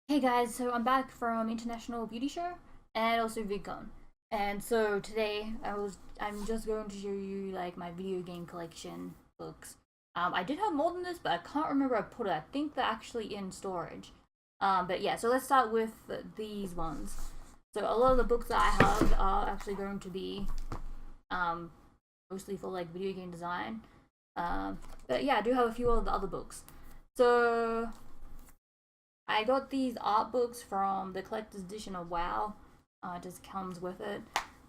Hey guys, so I'm back from International Beauty Show and also VidCon. And so today I'm just going to show you like my video game collection books. I did have more than this, but I can't remember where I put it. I think they're actually in storage. But yeah, so let's start with these ones. So a lot of the books that I have are actually going to be um, mostly for like video game design. But yeah, I do have a few of the other books. So I got these art books from the collector's edition of WoW. It just comes with it.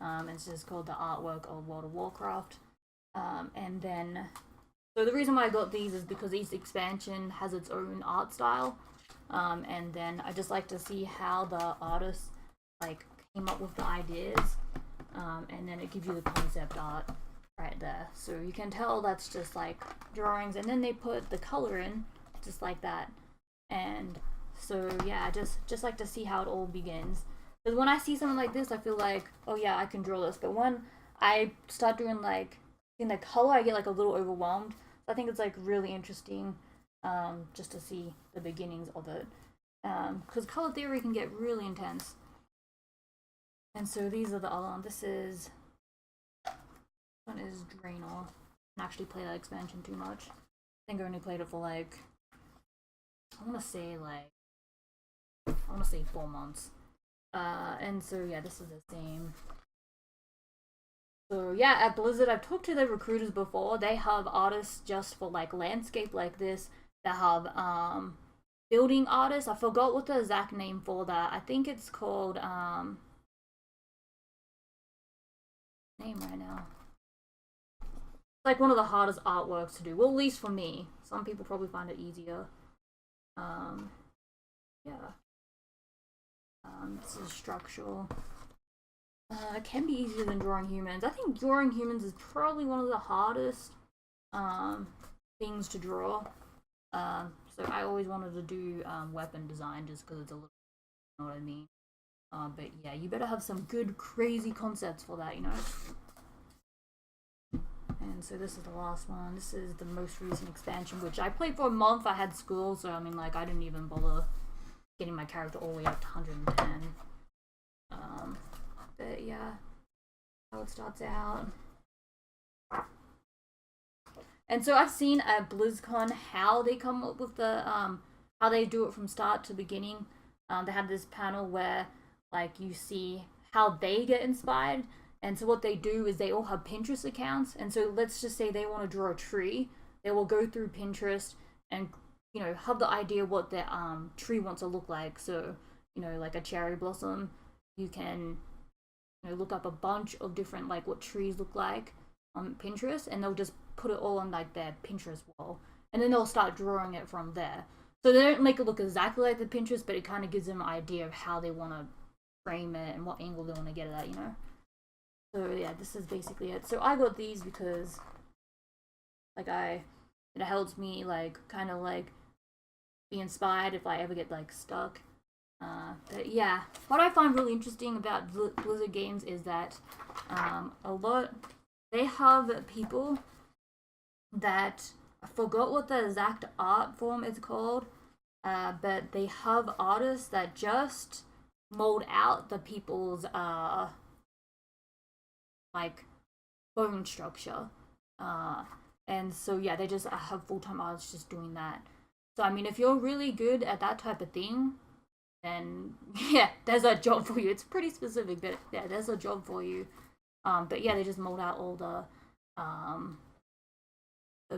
It's just called the artwork of World of Warcraft. And then, so the reason why I got these is because each expansion has its own art style. And then I just like to see how the artists like came up with the ideas. And then it gives you the concept art right there. So you can tell that's just like drawings, and then they put the color in just like that. And so yeah, I just like to see how it all begins. Because when I see something like this, I feel like, oh yeah, I can draw this. But when I start doing like in the color, I get like a little overwhelmed. So I think it's like really interesting, just to see the beginnings of it. Because color theory can get really intense. And so these are the other one. This one is Draenor. I didn't actually play that expansion too much. I think I only played it for like I want to say 4 months. And so yeah, this is the same. So yeah, at Blizzard, I've talked to the recruiters before. They have artists just for like landscape like this. They have building artists. I forgot what the exact name for that. I think it's called name right now. It's like one of the hardest artworks to do. Well, at least for me. Some people probably find it easier. Um, yeah. This is structural. It can be easier than drawing humans. I think drawing humans is probably one of the hardest um, things to draw. So I always wanted to do weapon design just because it's a little, you know what I mean? But yeah, you better have some good, crazy concepts for that, you know? And so this is the last one. This is the most recent expansion, which I played for a month. I had school, so I mean, like, I didn't even bother getting my character all the way up to 110. But yeah, how it starts out. And so I've seen at BlizzCon how they come up with the how they do it from start to beginning. They had this panel where like you see how they get inspired. And so what they do is they all have Pinterest accounts. And so let's just say they want to draw a tree. They will go through Pinterest and have the idea what their tree wants to look like. So like a cherry blossom, you can look up a bunch of different like what trees look like on Pinterest, and they'll just put it all on like their Pinterest wall, and then they'll start drawing it from there. So they don't make it look exactly like the Pinterest, but it kind of gives them an idea of how they want to frame it and what angle they want to get it at. So yeah, this is basically it. So I got these because like it helps me like kind of like be inspired if I ever get like stuck. But yeah, what I find really interesting about Blizzard games is that a lot they have people that I forgot what the exact art form is called, but they have artists that just mold out the people's like bone structure, and so yeah, they just have full time artists just doing that. So I mean, if you're really good at that type of thing, then yeah, there's a job for you. It's pretty specific, but yeah, there's a job for you. But yeah, they just mold out all the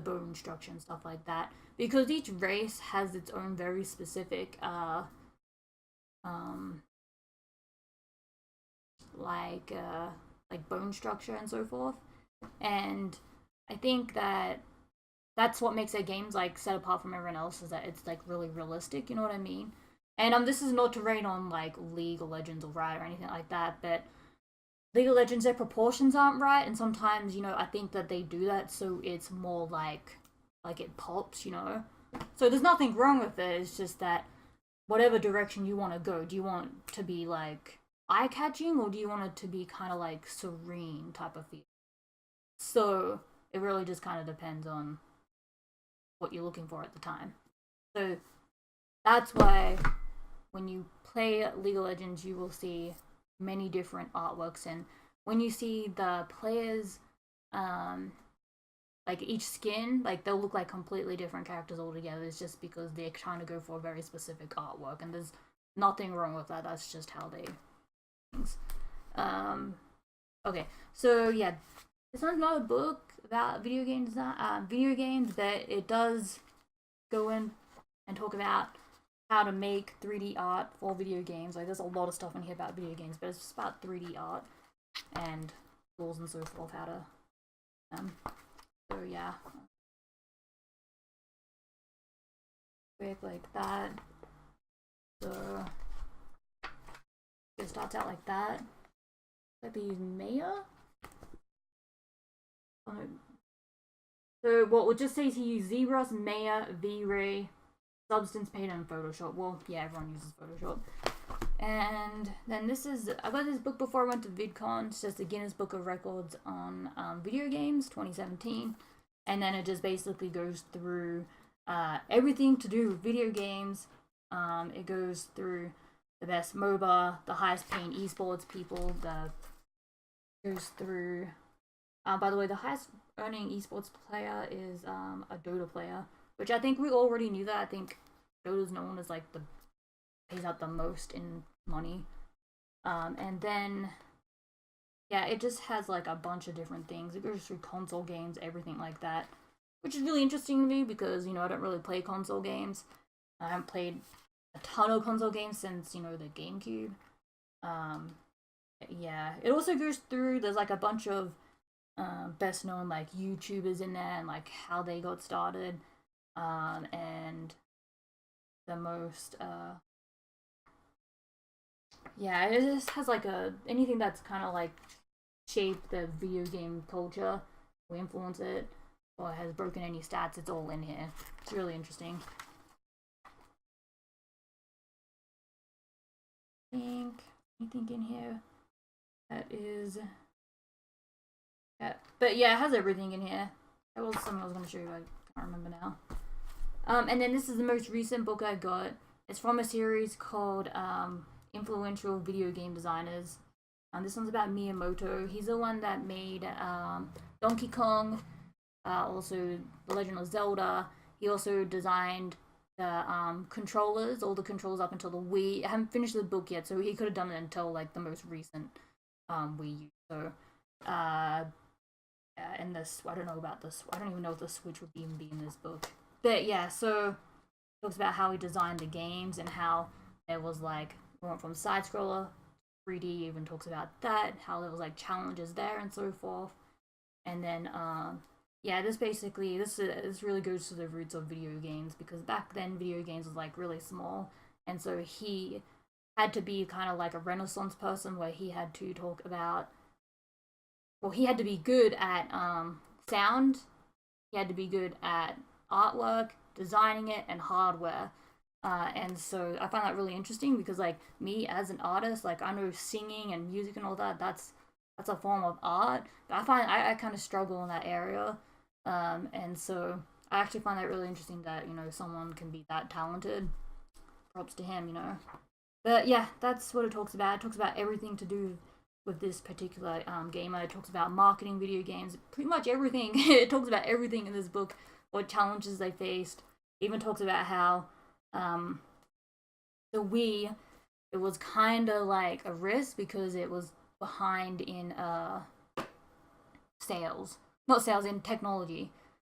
bone structure and stuff like that because each race has its own very specific um like like bone structure and so forth. And I think that that's what makes their games like set apart from everyone else, is that it's like really realistic, you know what I mean? And this is not to rain on like League of Legends or Riot or anything like that, but League of Legends, their proportions aren't right, and sometimes I think that they do that so it's more like it pops. So there's nothing wrong with it. It's just that whatever direction you want to go, do you want to be like eye catching, or do you want it to be kind of like serene type of feel? So it really just kind of depends on what you're looking for at the time. So that's why when you play League of Legends, you will see many different artworks, and when you see the players, like each skin, like they'll look like completely different characters altogether. It's just because they're trying to go for a very specific artwork, and there's nothing wrong with that. That's just how they things. Okay, so yeah, this one's not a book about video games, but it does go in and talk about how to make 3D art for video games. Like, there's a lot of stuff in here about video games, but it's just about 3D art and tools and so forth, how to, so yeah. Quick like that. So, it starts out like that. Like they use Maya? So what we'll just say is he used ZBrush, Maya, V-Ray, Substance Paint, and Photoshop. Well, yeah, everyone uses Photoshop. And then this is, I got this book before I went to VidCon. It's just the Guinness Book of Records on video games, 2017. And then it just basically goes through everything to do with video games. It goes through the best MOBA, the highest paying esports people, goes through, by the way, the highest earning esports player is a Dota player, which I think we already knew that. I think Dota's known as like the pays out the most in money. And then, yeah, it just has like a bunch of different things. It goes through console games, everything like that, which is really interesting to me because, you know, I don't really play console games. I haven't played a ton of console games since, you know, the GameCube. Yeah, it also goes through, there's like a bunch of best known like YouTubers in there and like how they got started, and the most yeah, it just has like anything that's kind of like shaped the video game culture or influence it or has broken any stats. It's all in here. It's really interesting. I think anything in here that is, yeah, but yeah, it has everything in here. That was something I was going to show you. I can't remember now. And then this is the most recent book I got. It's from a series called Influential Video Game Designers. This one's about Miyamoto. He's the one that made Donkey Kong, also The Legend of Zelda. He also designed the controllers, all the controls up until the Wii. I haven't finished the book yet, so he could have done it until like the most recent Wii U. So, and this, I don't know about this. I don't even know if the Switch would even be in this book. But yeah, so it talks about how he designed the games and how it was like went from side scroller 3D. Even talks about that, how there was like challenges there and so forth. And then yeah, this really goes to the roots of video games, because back then video games was like really small, and so he had to be kind of like a renaissance person where he had to talk about, well, he had to be good at sound, he had to be good at artwork, designing it, and hardware. And so I find that really interesting because, like, me as an artist, like, I know singing and music and all that, that's a form of art, but I find I kind of struggle in that area. And so I actually find that really interesting that, you know, someone can be that talented. Props to him, you know. But yeah, that's what it talks about. It talks about everything to do with this particular gamer. It talks about marketing video games, pretty much everything. It talks about everything in this book, what challenges they faced. It even talks about how the Wii, it was kind of like a risk because it was behind in sales, not sales, in technology.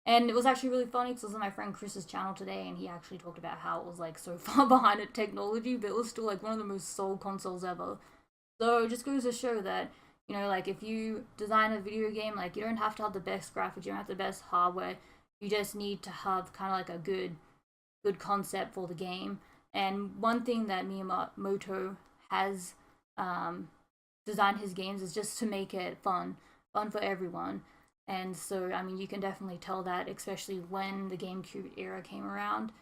And it was actually really funny because it was on my friend Chris's channel today, and he actually talked about how it was like so far behind in technology, but it was still like one of the most sold consoles ever. So it just goes to show that, you know, like if you design a video game, like you don't have to have the best graphics, you don't have the best hardware, you just need to have kind of like a good concept for the game. And one thing that Miyamoto has designed his games is just to make it fun for everyone. And so, I mean, you can definitely tell that, especially when the GameCube era came around.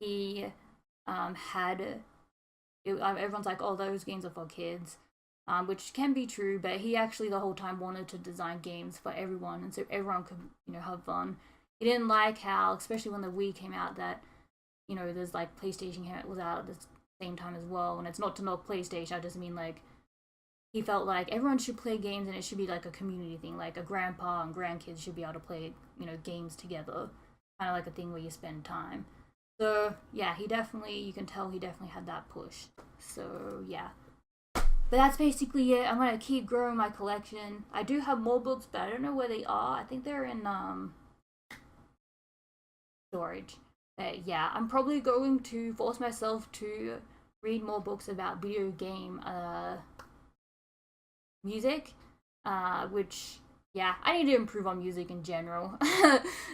He everyone's like, oh, those games are for kids, which can be true, but he actually the whole time wanted to design games for everyone, and so everyone could, you know, have fun. He didn't like how, especially when the Wii came out, that, you know, there's like PlayStation was out at this same time as well. And it's not to knock PlayStation, I just mean like he felt like everyone should play games and it should be like a community thing. Like a grandpa and grandkids should be able to play, you know, games together. Kind of like a thing where you spend time. So yeah, he definitely, you can tell he definitely had that push. So yeah. But that's basically it. I'm gonna keep growing my collection. I do have more books, but I don't know where they are. I think they're in storage. But yeah, I'm probably going to force myself to read more books about video game music, which yeah, I need to improve on music in general.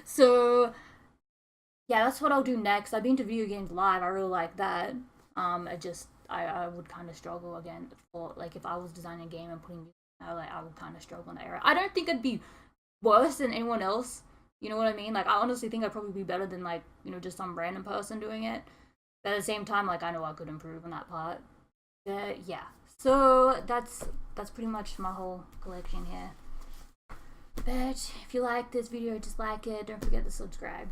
So yeah, that's what I'll do next. I've been to video games live. I really like that. I would kind of struggle again for like if I was designing a game and putting music, I would kind of struggle in that area. I don't think it'd be worse than anyone else. You know what I mean? Like I honestly think I'd probably be better than like you know just some random person doing it. But at the same time, like I know I could improve on that part. Yeah. So that's pretty much my whole collection here. But if you like this video, just like it. Don't forget to subscribe.